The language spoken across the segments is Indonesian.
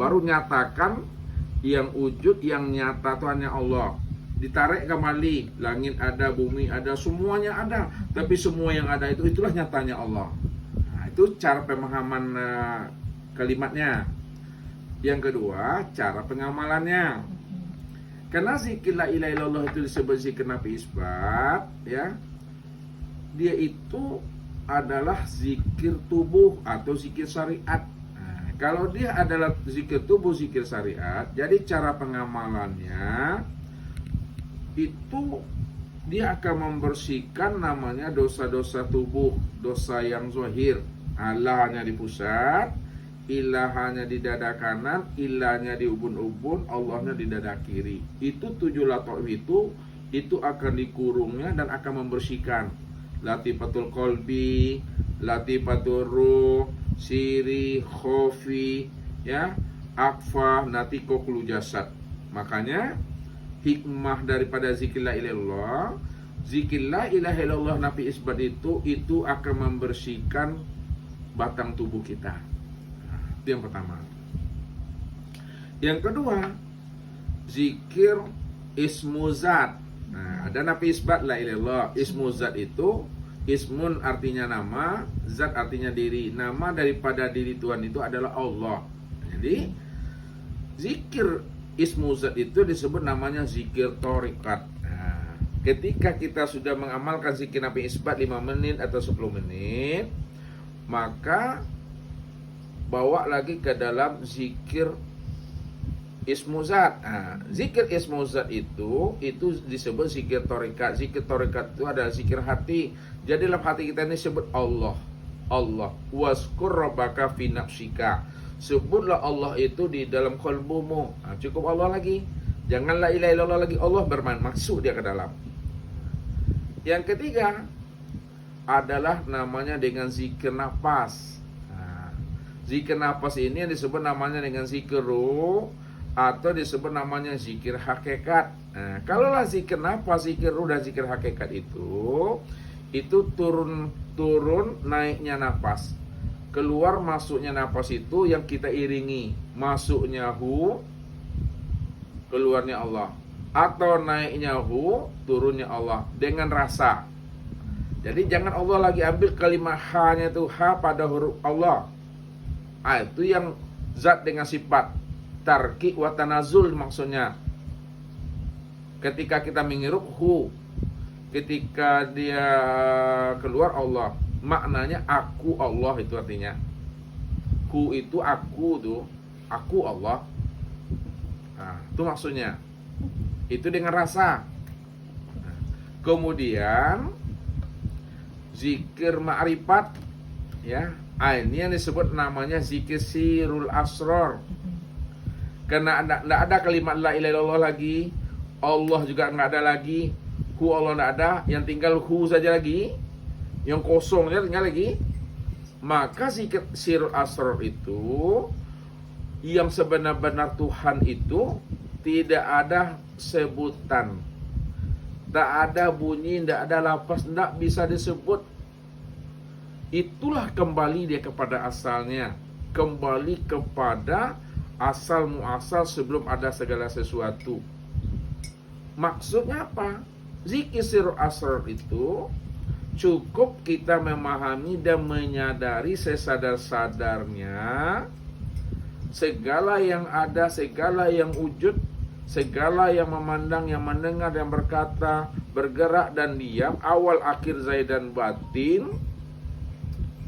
baru nyatakan yang wujud, yang nyata itu hanya Allah. Ditarik kembali, langit ada, bumi ada, semuanya ada, tapi semua yang ada itu itulah nyatanya Allah. Nah, itu cara pemahaman kalimatnya. Yang kedua, cara pengamalannya. Karena zikir la ilaha illallah itu disebut zikir nafi isbat, ya. Dia itu adalah zikir tubuh atau zikir syariat. Nah, kalau dia adalah zikir tubuh, zikir syariat, jadi cara pengamalannya itu dia akan membersihkan namanya dosa-dosa tubuh, dosa yang zahir. Allah hanya di pusat, ilahnya di dada kanan, ilahnya di ubun-ubun, Allahnya di dada kiri. Itu 7 lataif itu akan dikurungnya dan akan membersihkan. Latifatul qalbi, latifatul ruh, siri, khofi, ya, akfa, natiko, kulu jasad. Makanya hikmah daripada zikir la ilaha illallah, zikir la ilaha illallah nafi isbat itu akan membersihkan batang tubuh kita. Itu yang pertama. Yang kedua, zikir ismu zat. Nah, ada nafi isbat la ilaha illallah. Ismu zat itu, ismun artinya nama, zat artinya diri. Nama daripada diri Tuhan itu adalah Allah. Jadi zikir ismu zat itu disebut namanya zikir thariqat. Nah, ketika kita sudah mengamalkan zikir nafi isbat 5 menit atau 10 menit, maka bawa lagi ke dalam zikir ismu zat. Nah, zikir ismu zat itu disebut zikir thariqat. Zikir thariqat itu adalah zikir hati. Jadi dalam hati kita ini sebut Allah. Allah. Waskur rabbaka fi nafsika. Sebutlah Allah itu di dalam qalbumu. Nah, cukup Allah lagi. Jangan la ilaha illallah lagi, Allah bermain, masuk dia ke dalam. Yang ketiga adalah namanya dengan zikir nafas. Zikir nafas ini yang disebut namanya dengan zikir ruh atau disebut namanya zikir hakikat. Nah, kalaulah zikir nafas, zikir ruh dan zikir hakikat itu turun naiknya nafas. Keluar masuknya nafas itu yang kita iringi. Masuknya hu, keluarnya Allah. Atau naiknya hu, turunnya Allah dengan rasa. Jadi jangan Allah lagi ambil kalimat ha-nya itu ha pada huruf Allah. Itu yang zat dengan sifat tarki wa tanazul maksudnya. Ketika kita menghirup hu, ketika dia keluar Allah, maknanya aku Allah itu artinya. Hu itu aku tuh, aku Allah. Nah, itu maksudnya. Itu dengan rasa. Nah, kemudian zikir ma'rifat, ya. Ini yang disebut namanya zikir sirul asror. Karena tidak ada kalimat la ilaha illallah lagi, Allah juga nggak ada lagi, hu Allah nggak ada, yang tinggal hu saja lagi, yang kosong saja tinggal lagi. Maka zikir sirul asror itu, yang sebenar-benar Tuhan itu tidak ada sebutan, tidak ada bunyi, tidak ada lafaz, tidak bisa disebut. Itulah kembali dia kepada asalnya, kembali kepada asal muasal sebelum ada segala sesuatu. Maksudnya apa? Zikir sirul asrar itu cukup kita memahami dan menyadari sesadar-sadarnya segala yang ada, segala yang wujud, segala yang memandang, yang mendengar, yang berkata, bergerak dan diam, awal akhir zahir dan batin,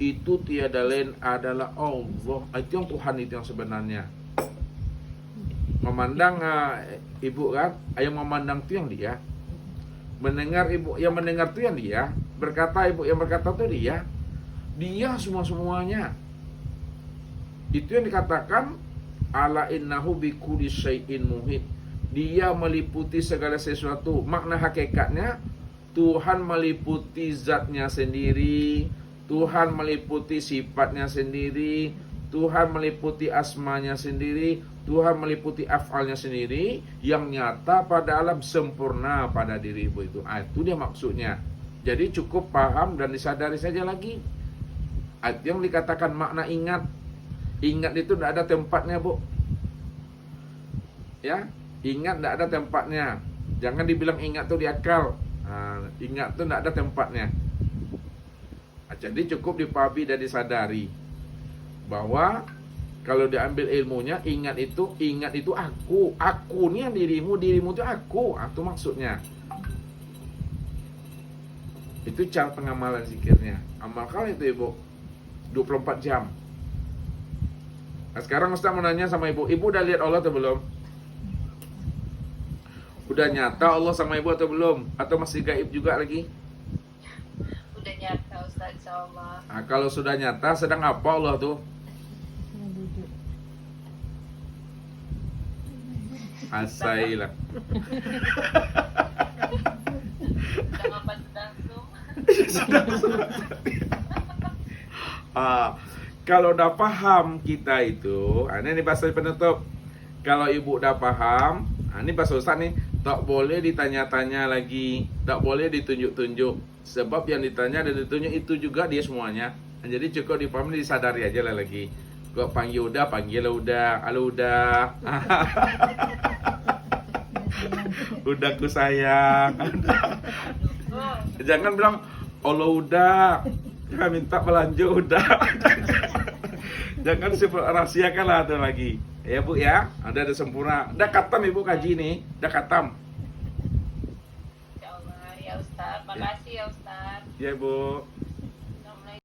itu tiada lain adalah Allah. Itu yang Tuhan, itu yang sebenarnya. Memandang ibu kan, yang memandang itu yang dia. Mendengar ibu, yang mendengar itu yang dia. Berkata ibu, yang berkata itu dia. Dia semua-semuanya. Itu yang dikatakan ala innahu bikulli syai'in muhit. Dia meliputi segala sesuatu. Makna hakikatnya Tuhan meliputi zatnya sendiri, Tuhan meliputi sifatnya sendiri, Tuhan meliputi asmanya sendiri, Tuhan meliputi af'alnya sendiri, yang nyata pada alam, sempurna pada diri ibu itu. Itu dia maksudnya. Jadi cukup paham dan disadari saja lagi. Itu yang dikatakan makna ingat. Ingat itu tidak ada tempatnya, Bu. Ya, ingat tidak ada tempatnya. Jangan dibilang ingat tuh di akal. Ingat tuh tidak ada tempatnya. Jadi cukup dipahami dan disadari bahwa kalau diambil ilmunya, ingat itu aku nih yang dirimu itu aku. Itu maksudnya. Itu cara pengamalan zikirnya. Amalkan itu Ibu 24 jam. Nah sekarang Ustaz mau nanya sama Ibu udah lihat Allah atau belum? Udah nyata Allah sama Ibu atau belum? Atau masih gaib juga lagi? Udah nyata Ustaz, insyaallah. Nah, kalau sudah nyata, sedang apa Allah tuh? Asailah. Sedang apa sedang Zoom? Kalau udah paham kita itu, ini bahasa penutup. Kalau Ibu udah paham, ini bahasa Ustaz nih, tak boleh ditanya-tanya lagi, tak boleh ditunjuk-tunjuk. Sebab yang ditanya dan ditunjuk itu juga dia semuanya. Jadi cukup dipahami, disadari aja lah lagi. Kok panggil udah, halo udah. Udah ku sayang. Jangan bilang Allah udah. Jangan minta belanja udah. Jangan rahasiakan lah ada lagi. Ya Bu ya, ada sempurna. Udah katam Ibu kaji nih, udah katam. Insyaallah ya Ustaz. Makasih ya Ustaz. Ya Bu.